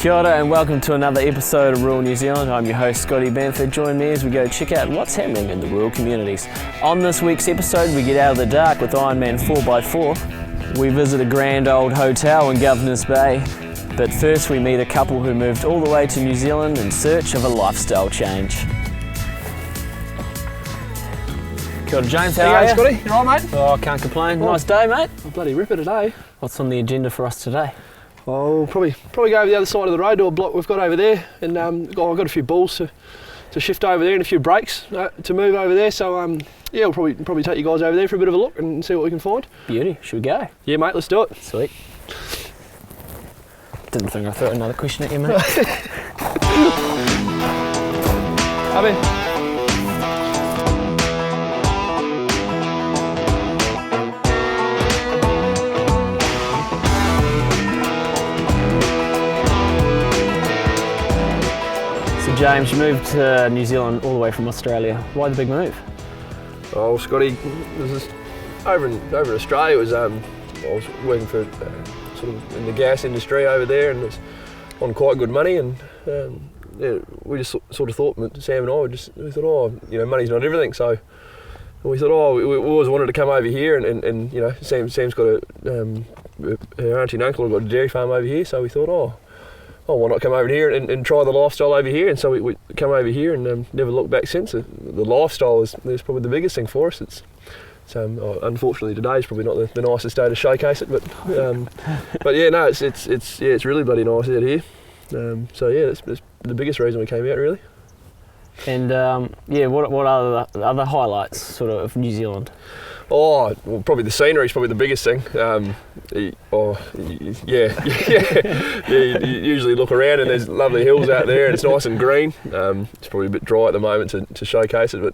Kia ora and welcome to another episode of Rural New Zealand. I'm your host Scotty. Join me as we go check out what's happening in the rural communities. On this week's episode we get out of the dark with Ironman 4x4. We visit a grand old hotel in Governor's Bay. But first we meet a couple who moved all the way to New Zealand in search of a lifestyle change. Kia ora James, how are you? Scotty, you alright mate? Oh, can't complain. Nice day mate. I'm bloody ripper today. What's on the agenda for us today? Oh, probably go over the other side of the road to a block we've got over there, and I've got a few bulls to shift over there and a few brakes to move over there. So yeah, we'll probably take you guys over there for a bit of a look and see what we can find. Beauty. Should we go? Yeah, mate. Let's do it. Sweet. Didn't think I'd throw another question at you, mate. Come in. James, you moved to New Zealand all the way from Australia. Why the big move? Oh, Scotty, this is over in Australia. It was I was working for sort of in the gas industry over there, and it was on quite good money. And yeah, we just sort of thought, Sam and I, we thought, oh, you know, money's not everything. So we thought, oh, we always wanted to come over here, and you know, Sam's got her auntie and uncle have got a dairy farm over here. So we thought, oh, why not come over here and try the lifestyle over here? And so we come over here and never looked back since. The lifestyle is probably the biggest thing for us. It's unfortunately today is probably not the nicest day to showcase it, but yeah, no, it's really bloody nice out here. So yeah, that's the biggest reason we came out really. And yeah, what are the other highlights sort of New Zealand? Oh, well, probably the scenery is probably the biggest thing. You usually look around and there's lovely hills out there and it's nice and green. It's probably a bit dry at the moment to showcase it,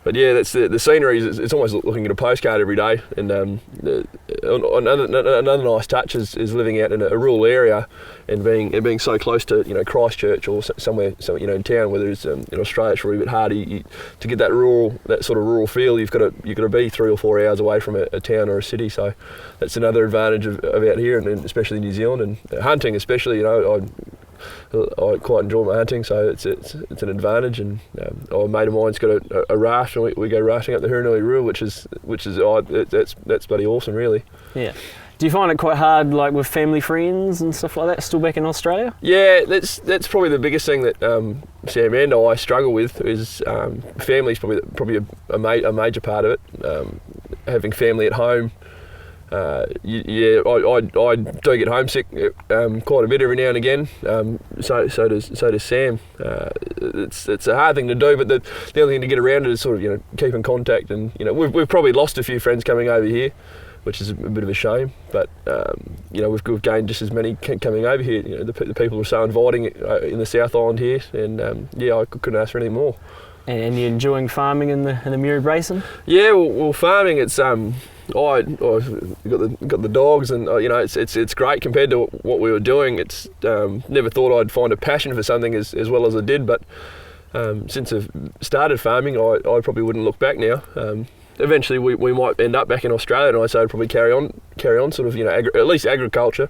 but yeah, that's the scenery. It's almost looking at a postcard every day. And another nice touch is living out in a rural area and being so close to, you know, Christchurch or somewhere, so, you know, in town. Whether it's in Australia, it's really a bit hard to get that sort of rural feel. You've got to be 3 or 4 hours away from a town or a city. So that's another advantage of out here, and especially New Zealand, and hunting especially. You know, I quite enjoy my hunting, so it's an advantage. And a mate of mine's got a raft, and we go rafting up the Hurunui Rua, which is that's bloody awesome, really. Yeah. Do you find it quite hard, like with family, friends, and stuff like that, still back in Australia? Yeah, that's probably the biggest thing that Sam and I struggle with is family's probably a major part of it. Having family at home. I do get homesick quite a bit every now and again. So does Sam. It's a hard thing to do, but the only thing to get around it is sort of, you know, keep in contact. And you know, we've probably lost a few friends coming over here, which is a bit of a shame. But you know, we've gained just as many coming over here. You know, the people are so inviting in the South Island here, and yeah, I couldn't ask for anything more. And you're enjoying farming in the Amuri Basin? Yeah, well, farming, it's I got the dogs, and you know, it's great compared to what we were doing. It's never thought I'd find a passion for something as well as I did, but since I've started farming, I probably wouldn't look back now. Eventually, we might end up back in Australia, and I'd probably carry on, sort of, you know, at least agriculture.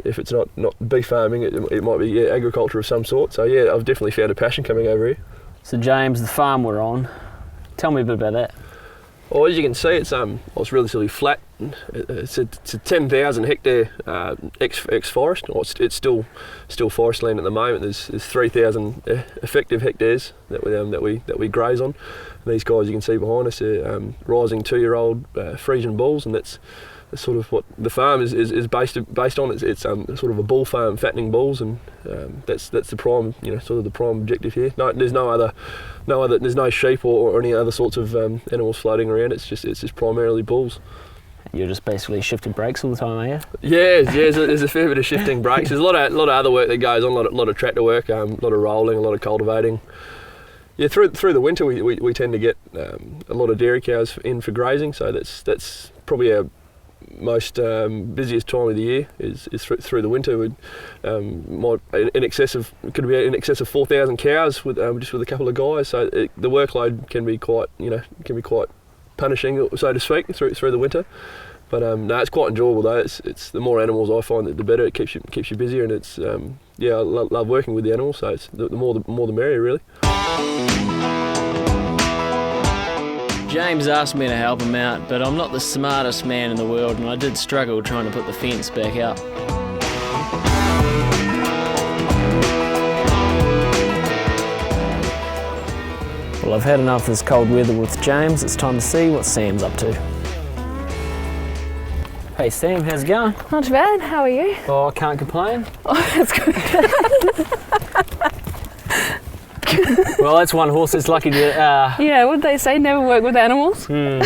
If it's not beef farming, it might be agriculture of some sort. So yeah, I've definitely found a passion coming over here. So James, the farm we're on, tell me a bit about that. Well, as you can see, it's relatively flat. It's a 10,000 hectare ex forest. It's still forest land at the moment. There's 3,000 effective hectares that we graze on. And these guys you can see behind us are rising 2-year-old Frisian bulls, and that's sort of what the farm is based on. It's sort of a bull farm, fattening bulls, and that's the prime, you know, sort of the prime objective here. No, there's no sheep or any other sorts of animals floating around. It's just primarily bulls. You're just basically shifting brakes all the time, are you? Yeah. There's a fair bit of shifting brakes. There's a lot of other work that goes on. A lot of tractor work, a lot of rolling, a lot of cultivating. Yeah, through the winter we tend to get a lot of dairy cows in for grazing. So that's probably our most busiest time of the year is through the winter. With could be in excess of 4,000 cows with just with a couple of guys. So the workload can be quite punishing, so to speak, through the winter. But no, it's quite enjoyable though. It's the more animals I find, the better. It keeps you busier, and it's I love working with the animals. So it's the more the merrier, really. James asked me to help him out, but I'm not the smartest man in the world, and I did struggle trying to put the fence back up. Well, I've had enough of this cold weather with James. It's time to see what Sam's up to. Hey Sam, how's it going? Not too bad, how are you? Oh, I can't complain. Oh, that's good. Well, that's one horse that's lucky to... Yeah, what they say, never work with animals. Yeah,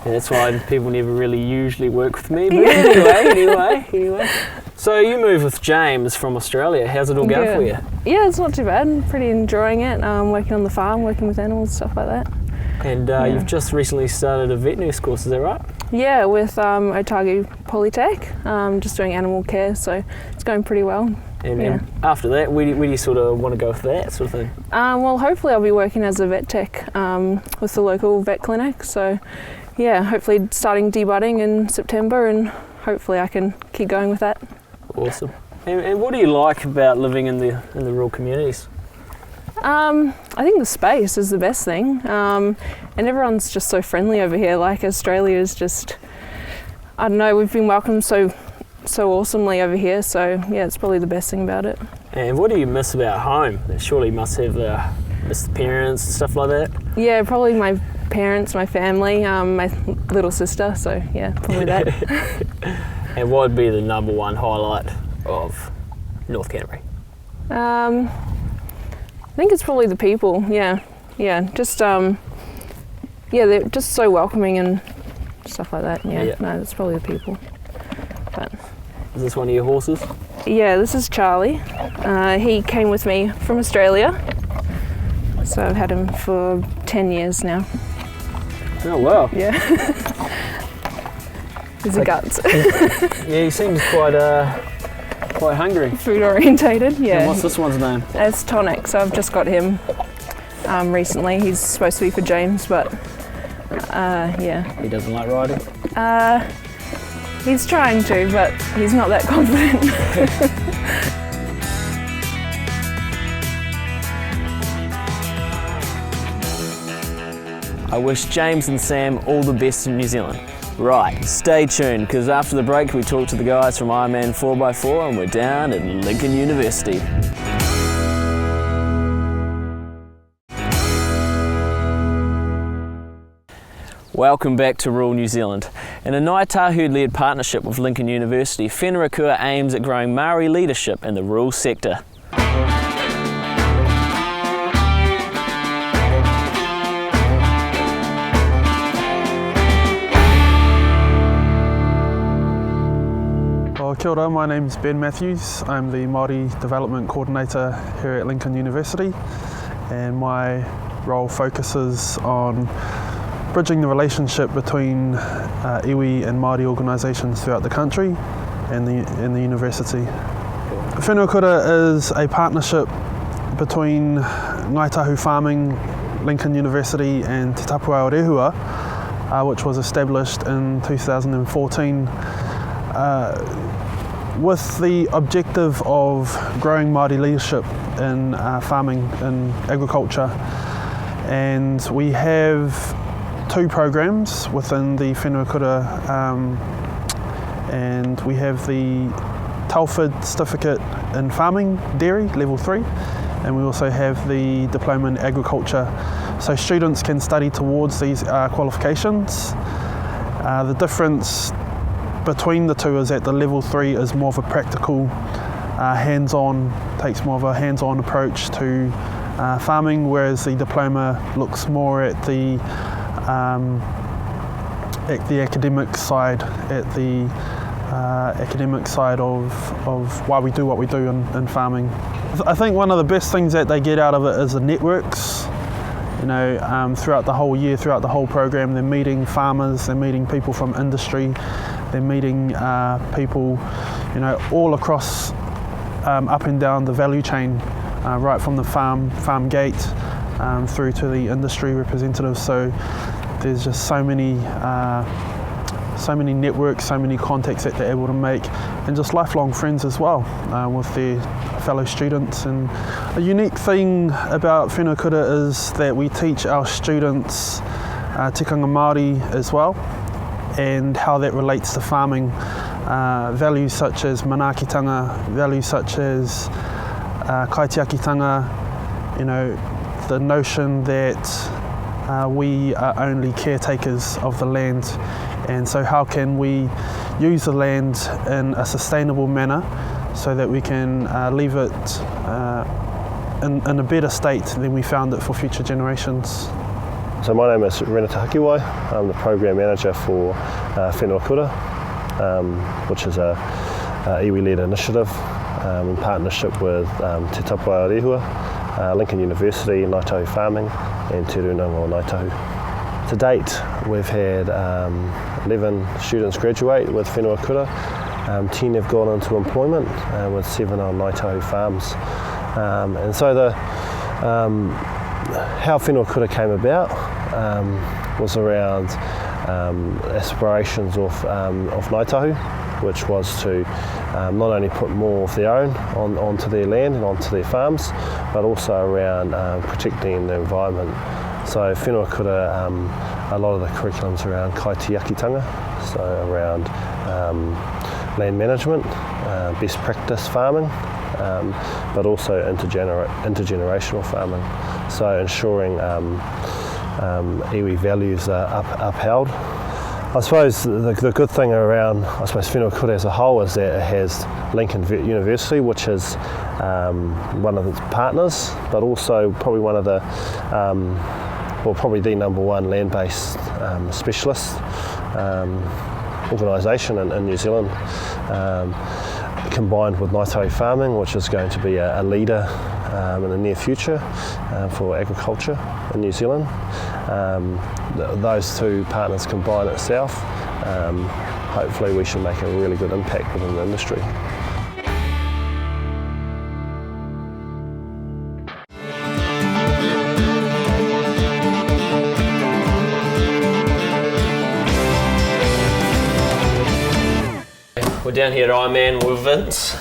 that's why people never really usually work with me. But anyway. So you moved with James from Australia. How's it all going for you? Yeah, it's not too bad. I'm pretty enjoying it. Working on the farm, working with animals, stuff like that. And you've just recently started a vet nurse course, is that right? Yeah, with Otago Polytech, just doing animal care, so it's going pretty well. And after that, where do you sort of want to go with that sort of thing? Well, hopefully I'll be working as a vet tech with the local vet clinic, so yeah, hopefully starting debudding in September, and hopefully I can keep going with that. Awesome. And what do you like about living in the rural communities? I think the space is the best thing, and everyone's just so friendly over here. Like Australia is just, I don't know, we've been welcomed so awesomely over here, so yeah, it's probably the best thing about it. And what do you miss about home? Surely you must have miss the parents and stuff like that? Yeah, probably my parents, my family, my little sister, so yeah, probably that. And what would be the number one highlight of North Canterbury? I think it's probably the people, just they're just so welcoming and stuff like that, no, it's probably the people. But is this one of your horses? Yeah, this is Charlie. He came with me from Australia, so I've had him for 10 years now. Oh wow. Yeah. He's a guts. Yeah, he seems quite hungry. Food orientated, yeah. And what's this one's name? It's Tonic, so I've just got him recently. He's supposed to be for James, but yeah. He doesn't like riding? He's trying to, but he's not that confident. I wish James and Sam all the best in New Zealand. Right, stay tuned, because after the break we talk to the guys from Ironman 4x4 and we're down at Lincoln University. Welcome back to rural New Zealand. In a Ngāi Tahu-led partnership with Lincoln University, Whenua Kua aims at growing Māori leadership in the rural sector. Kia ora, my name's Ben Matthews. I'm the Māori Development Coordinator here at Lincoln University, and my role focuses on bridging the relationship between iwi and Māori organisations throughout the country and the university. Whenua Kura is a partnership between Ngāi Tahu Farming, Lincoln University and Te Tapuao Rehua, which was established in 2014 with the objective of growing Māori leadership in farming and agriculture. And we have two programs within the Whenua Kura, and we have the Telford Certificate in Farming Dairy, Level 3, and we also have the Diploma in Agriculture. So students can study towards these qualifications. The difference between the two is that the Level 3 is more of a practical, takes more of a hands-on approach to farming, whereas the Diploma looks more at the academic side, of why we do what we do in farming. I think one of the best things that they get out of it is the networks. You know, throughout the whole year, throughout the whole program, they're meeting farmers, they're meeting people from industry, they're meeting people, you know, all across, up and down the value chain, right from the farm gate through to the industry representatives. So there's just so many so many networks, so many contacts that they're able to make, and just lifelong friends as well with their fellow students. And a unique thing about Whenua Kura is that we teach our students tikanga Māori as well, and how that relates to farming. Values such as manaakitanga, values such as kaitiakitanga, the notion that we are only caretakers of the land, and so how can we use the land in a sustainable manner so that we can leave it in a better state than we found it for future generations. So my name is Renata Hakiwai. I'm the Program Manager for Whenua Kura, which is a iwi-led initiative in partnership with Te Tapuai Rehua, Lincoln University, Ngāi Tahu Farming and Te Runanga o Ngāi Tahu. To date, we've had 11 students graduate with Whenua Kura, 10 have gone into employment with 7 on Ngāi Tahu farms. And so how Whenua Kura came about was around aspirations of Ngāi Tahu, which was to not only put more of their own onto their land and onto their farms, but also around protecting the environment. So Whenua Kura, a lot of the curriculum's around kaitiakitanga, so around land management, best practice farming, but also intergenerational farming. So ensuring iwi values are upheld. I suppose the good thing around Whenua Kura as a whole is that it has Lincoln University, which is one of its partners, but also probably one of the, probably the number one land-based specialist organisation in New Zealand, combined with Ngāi Tahu Farming, which is going to be a leader in the near future for agriculture in New Zealand. Those two partners combine itself. Hopefully we should make a really good impact within the industry. We're down here at Ironman with Vince.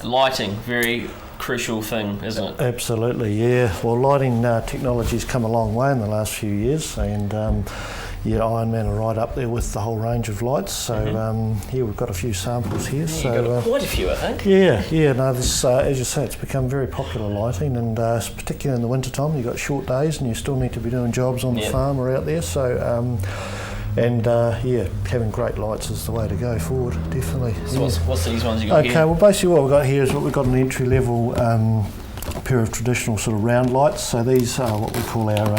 Lighting, very crucial thing, isn't it? Absolutely, yeah. Well, lighting technology's come a long way in the last few years, and Ironman are right up there with the whole range of lights. So we've got a few samples here. Yeah, you've got quite a few, I think. Yeah. No, this, as you say, it's become very popular lighting, and particularly in the winter time, you've got short days, and you still need to be doing jobs on the farm or out there. So. Having great lights is the way to go forward, definitely. So what's these ones you got here? Okay, well basically what we've got here is we've got an entry level pair of traditional sort of round lights. So these are what we call our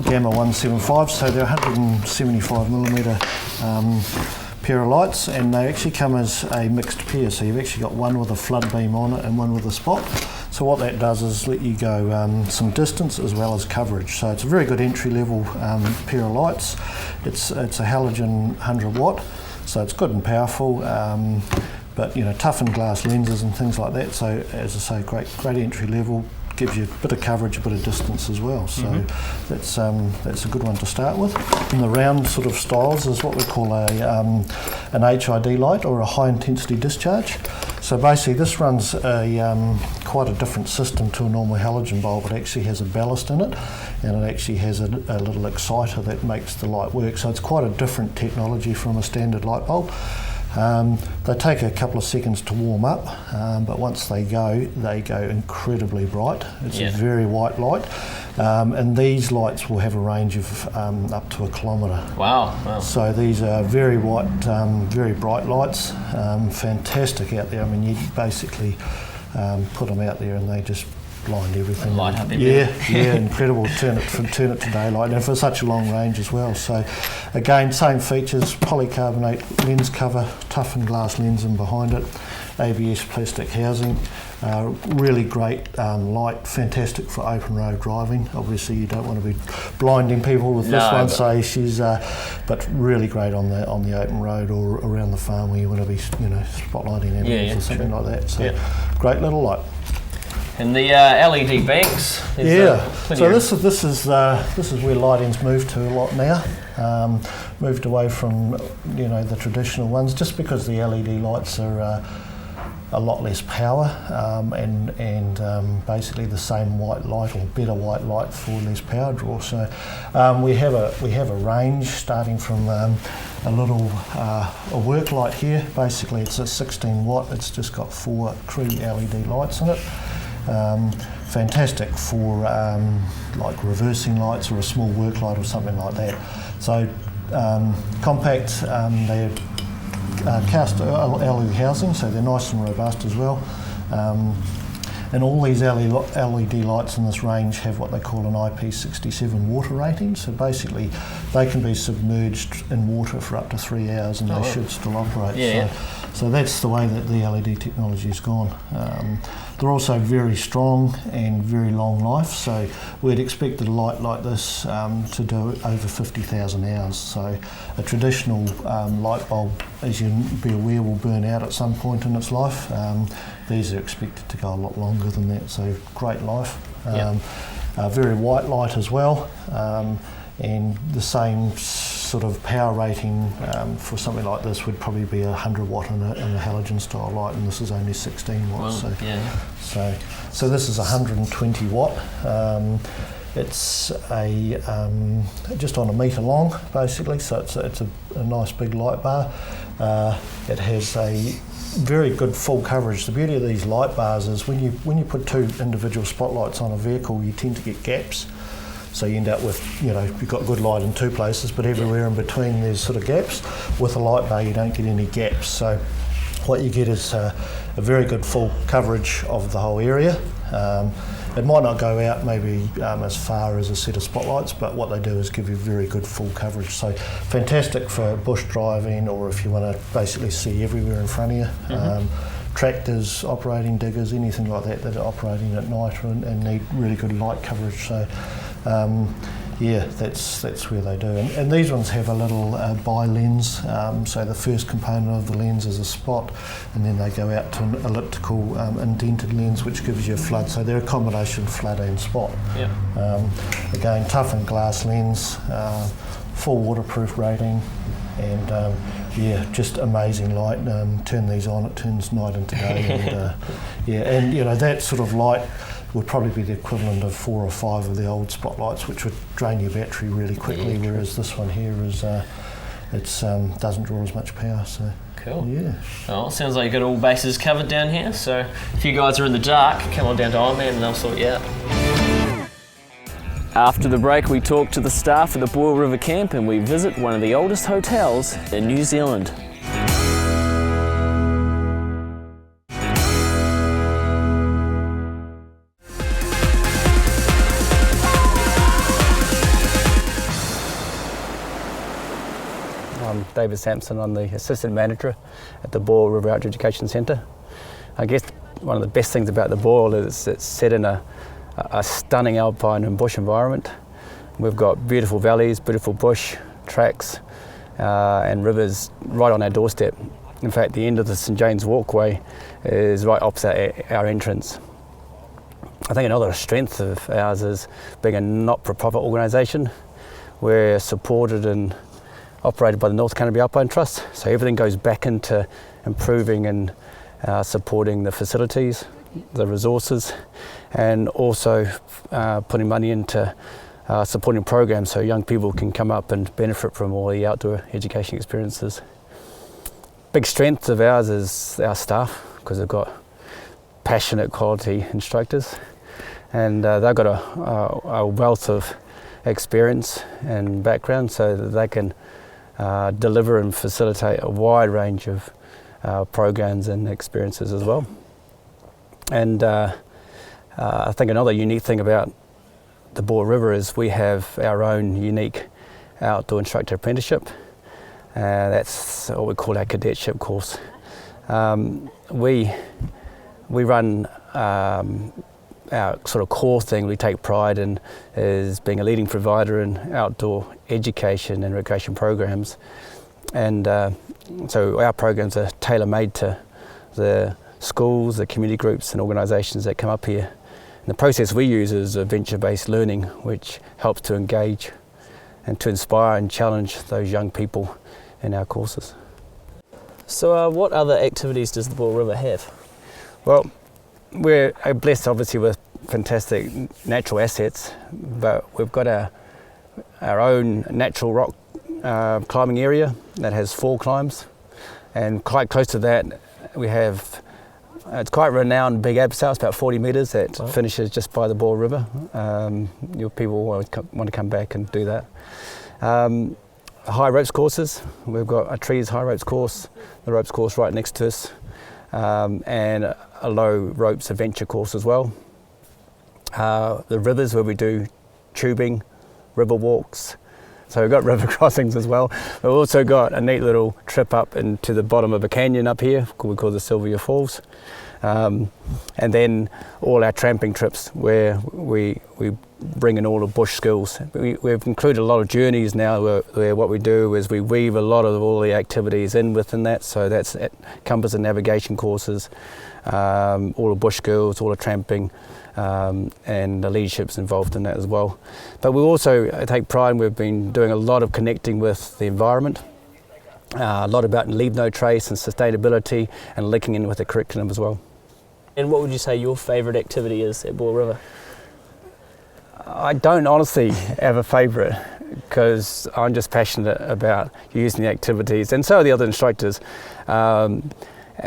Gamma 175, so they're 175mm pair of lights, and they actually come as a mixed pair, so you've actually got one with a flood beam on it and one with a spot. So what that does is let you go some distance as well as coverage. So it's a very good entry level pair of lights. It's a halogen 100 watt, so it's good and powerful, but toughened glass lenses and things like that. So as I say, great entry level. Gives you a bit of coverage, a bit of distance as well. So that's a good one to start with. And the round sort of styles is what we call an HID light, or a high intensity discharge. So basically this runs quite a different system to a normal halogen bulb. It actually has a ballast in it, and it actually has a little exciter that makes the light work. So it's quite a different technology from a standard light bulb. They take a couple of seconds to warm up, but once they go incredibly bright. It's a very white light, and these lights will have a range of up to 1 kilometre. Wow. So these are very white, very bright lights, fantastic out there. I mean, you basically put them out there and they just blind everything. Light up everything. Yeah, incredible. Turn it to daylight, and for such a long range as well. So again, same features: polycarbonate lens cover, toughened glass lens in behind it, ABS plastic housing. Really great light, fantastic for open road driving. Obviously, you don't want to be blinding people with this one, so but really great on the open road or around the farm where you want to be, spotlighting animals or something like that. So great little light. And the LED banks. So this is where lighting's moved to a lot now. Moved away from the traditional ones, just because the LED lights are a lot less power and basically the same white light or better white light for less power draw. So we have a range starting from a little a work light here. Basically, it's a 16 watt. It's just got 4 Cree LED lights in it. Fantastic for like reversing lights or a small work light or something like that. So compact, they're cast alloy housing, so they're nice and robust as well. And all these LED lights in this range have what they call an IP67 water rating. So basically, they can be submerged in water for up to 3 hours and they should still operate. So that's the way that the LED technology has gone. They're also very strong and very long life. So we'd expect a light like this to do over 50,000 hours. So a traditional light bulb, as you'd be aware, will burn out at some point in its life. These are expected to go a lot longer than that, so great life. Very white light as well, and the same sort of power rating for something like this would probably be 100 watt in a halogen style light, and this is only 16 watts. So this is 120 watt. It's just on a metre long, basically, so it's a nice big light bar. It has a very good full coverage. The beauty of these light bars is when you put 2 individual spotlights on a vehicle, you tend to get gaps. So you end up with, you've got good light in 2 places, but everywhere in between there's sort of gaps. With a light bar, you don't get any gaps. So what you get is a very good full coverage of the whole area. It might not go out maybe as far as a set of spotlights, but what they do is give you very good full coverage. So fantastic for bush driving, or if you want to basically see everywhere in front of you. Tractors, operating diggers, anything like that are operating at night and need really good light coverage. So that's where they do. And these ones have a little bi-lens, so the first component of the lens is a spot, and then they go out to an elliptical indented lens, which gives you a flood. So they're a combination flood and spot. Again, toughened glass lens, full waterproof rating, and just amazing light. Turn these on, it turns night into day. And that sort of light would probably be the equivalent of 4 or 5 of the old spotlights, which would drain your battery really quickly. Whereas this one here is doesn't draw as much power. So cool. Well, sounds like you've got all bases covered down here. So if you guys are in the dark, come on down to Ironman and they'll sort you out. After the break, we talk to the staff at the Boyle River Camp and we visit one of the oldest hotels in New Zealand. I'm David Sampson. I'm the Assistant Manager at the Boyle River Outdoor Education Centre. I guess one of the best things about the Boyle is it's set in a stunning alpine and bush environment. We've got beautiful valleys, beautiful bush, tracks and rivers right on our doorstep. In fact, the end of the St James Walkway is right opposite our entrance. I think another strength of ours is being a not-for-profit organisation. We're supported and operated by the North Canterbury Alpine Trust, so everything goes back into improving and supporting the facilities, the resources, and also putting money into supporting programs so young people can come up and benefit from all the outdoor education experiences. Big strength of ours is our staff, because they've got passionate quality instructors, and they've got a wealth of experience and background so that they can deliver and facilitate a wide range of programs and experiences as well. And I think another unique thing about the Boyle River is we have our own unique outdoor instructor apprenticeship. That's what we call our cadetship course. We run our sort of core thing we take pride in is being a leading provider in outdoor education and recreation programs, and so our programs are tailor-made to the schools, the community groups and organisations that come up here, The process we use is adventure-based learning, which helps to engage and to inspire and challenge those young people in our courses. So what other activities does the Bull River have? Well, we're blessed obviously with fantastic natural assets, but we've got our own natural rock climbing area that has 4 climbs, and quite close to that we have, it's quite renowned Big Abseil, about 40 metres, that finishes just by the Bull River. People want to come back and do that. High ropes courses, we've got a trees high ropes course, the ropes course right next to us, and a low ropes adventure course as well. The rivers where we do tubing, river walks, so we've got river crossings as well. We've also got a neat little trip up into the bottom of a canyon up here, we call the Sylvia Falls. And then all our tramping trips where we bring in all the bush skills. We've included a lot of journeys now where what we do is we weave a lot of all the activities in within that, so that's compass and navigation courses, all the bush skills, all the tramping, and the leadership's involved in that as well. But we also take pride, we've been doing a lot of connecting with the environment, a lot about leave no trace and sustainability, and linking in with the curriculum as well. And what would you say your favourite activity is at Bull River? I don't honestly have a favourite, because I'm just passionate about using the activities, and so are the other instructors. And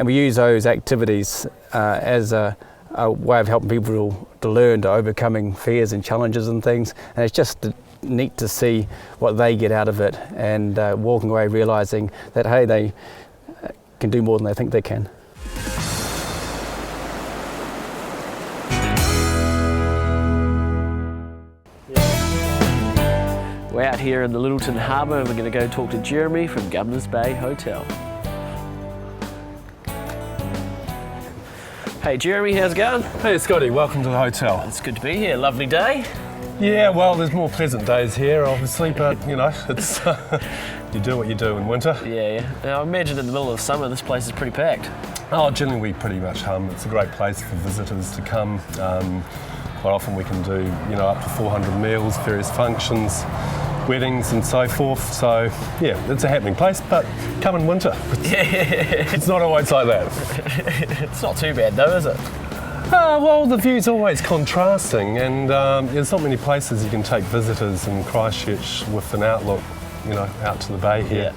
we use those activities as a way of helping people to learn, to overcoming fears and challenges and things. And it's just neat to see what they get out of it, and walking away realising that, hey, they can do more than they think they can. We're out here in the Littleton Harbour and we're going to go talk to Jeremy from Governor's Bay Hotel. Hey Jeremy, how's it going? Hey Scotty, welcome to the hotel. It's good to be here, lovely day. Yeah, well, there's more pleasant days here, obviously, but you know, it's you do what you do in winter. Yeah. Now, I imagine in the middle of summer this place is pretty packed. Oh, generally we pretty much hum. It's a great place for visitors to come. Quite often we can do, you know, up to 400 meals, various functions, weddings and so forth. So yeah, it's a happening place, but come in winter. It's not always like that. It's not too bad though, is it? Well, the view's always contrasting, and there's not many places you can take visitors in Christchurch with an outlook, you know, out to the bay here.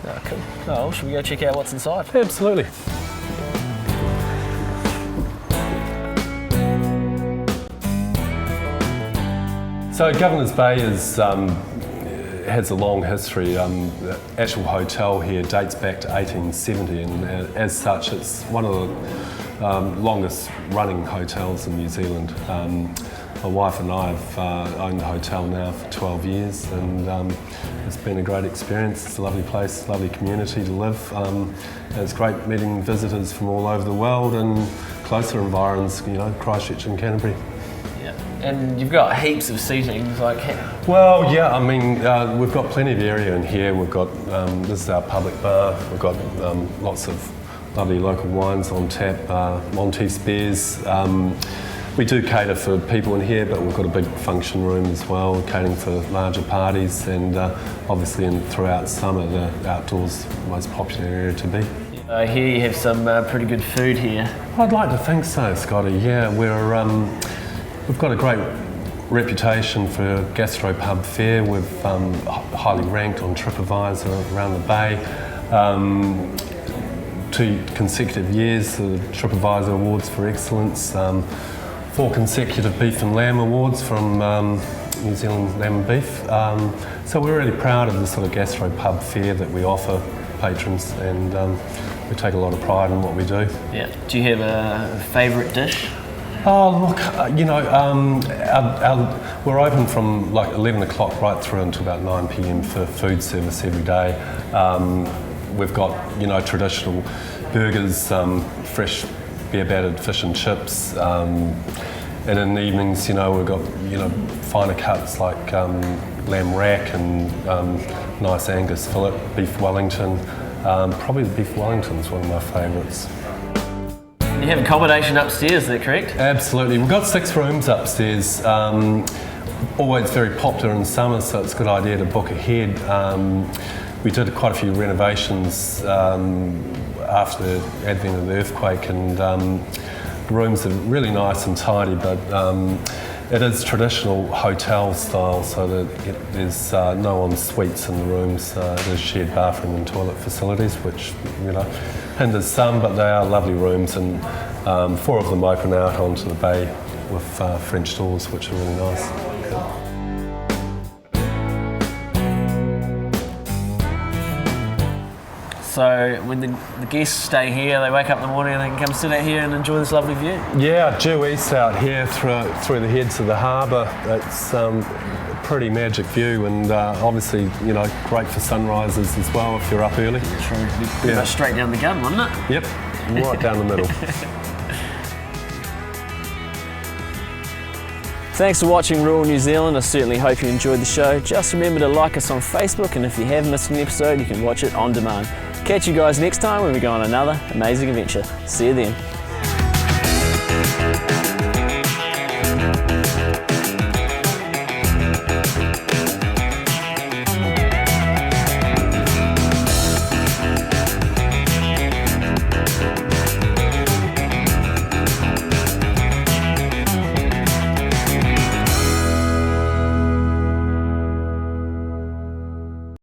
Yeah. Oh, cool. Oh, well, should we go check out what's inside? Absolutely. So Governor's Bay has a long history. The actual hotel here dates back to 1870, and as such it's one of the longest running hotels in New Zealand. My wife and I have owned the hotel now for 12 years, and it's been a great experience. It's a lovely place, lovely community to live. And it's great meeting visitors from all over the world and closer environs, you know, Christchurch and Canterbury. And you've got heaps of seating, like... Well, yeah, I mean, we've got plenty of area in here. We've got, this is our public bar. We've got lots of lovely local wines on tap, Montes beers. We do cater for people in here, but we've got a big function room as well, catering for larger parties, and obviously throughout summer, the outdoors the most popular area to be. I hear you have some pretty good food here. I'd like to think so, Scotty. Yeah, we've got a great reputation for gastropub fare. We've highly ranked on TripAdvisor around the bay. 2 consecutive years, the TripAdvisor Awards for Excellence. 4 consecutive Beef and Lamb Awards from New Zealand Lamb and Beef. So we're really proud of the sort of gastropub fare that we offer patrons, and we take a lot of pride in what we do. Yeah. Do you have a favourite dish? Oh look, you know, we're open from like 11 o'clock right through until about 9 p.m. for food service every day. We've got, you know, traditional burgers, fresh beer battered fish and chips, and in the evenings, you know, we've got, you know, finer cuts like lamb rack and nice Angus fillet, beef Wellington. Probably the beef Wellington's one of my favourites. You have accommodation upstairs, is that correct? Absolutely. We've got 6 rooms upstairs. Always very popular in summer, so it's a good idea to book ahead. We did quite a few renovations after the advent of the earthquake, and the rooms are really nice and tidy, but it is traditional hotel style, so that there's no en-suites in the rooms. There's shared bathroom and toilet facilities, which hinders some, but they are lovely rooms, and 4 of them open out onto the bay with French doors, which are really nice. So when the guests stay here, they wake up in the morning and they can come sit out here and enjoy this lovely view. Yeah, due east out here through the heads of the harbour. It's a pretty magic view, and obviously, great for sunrises as well if you're up early. True. Yeah. Straight down the gun, wouldn't it? Yep, right down the middle. Thanks for watching Rural New Zealand. I certainly hope you enjoyed the show. Just remember to like us on Facebook, and if you have missed an episode, you can watch it on demand. Catch you guys next time when we go on another amazing adventure. See you then.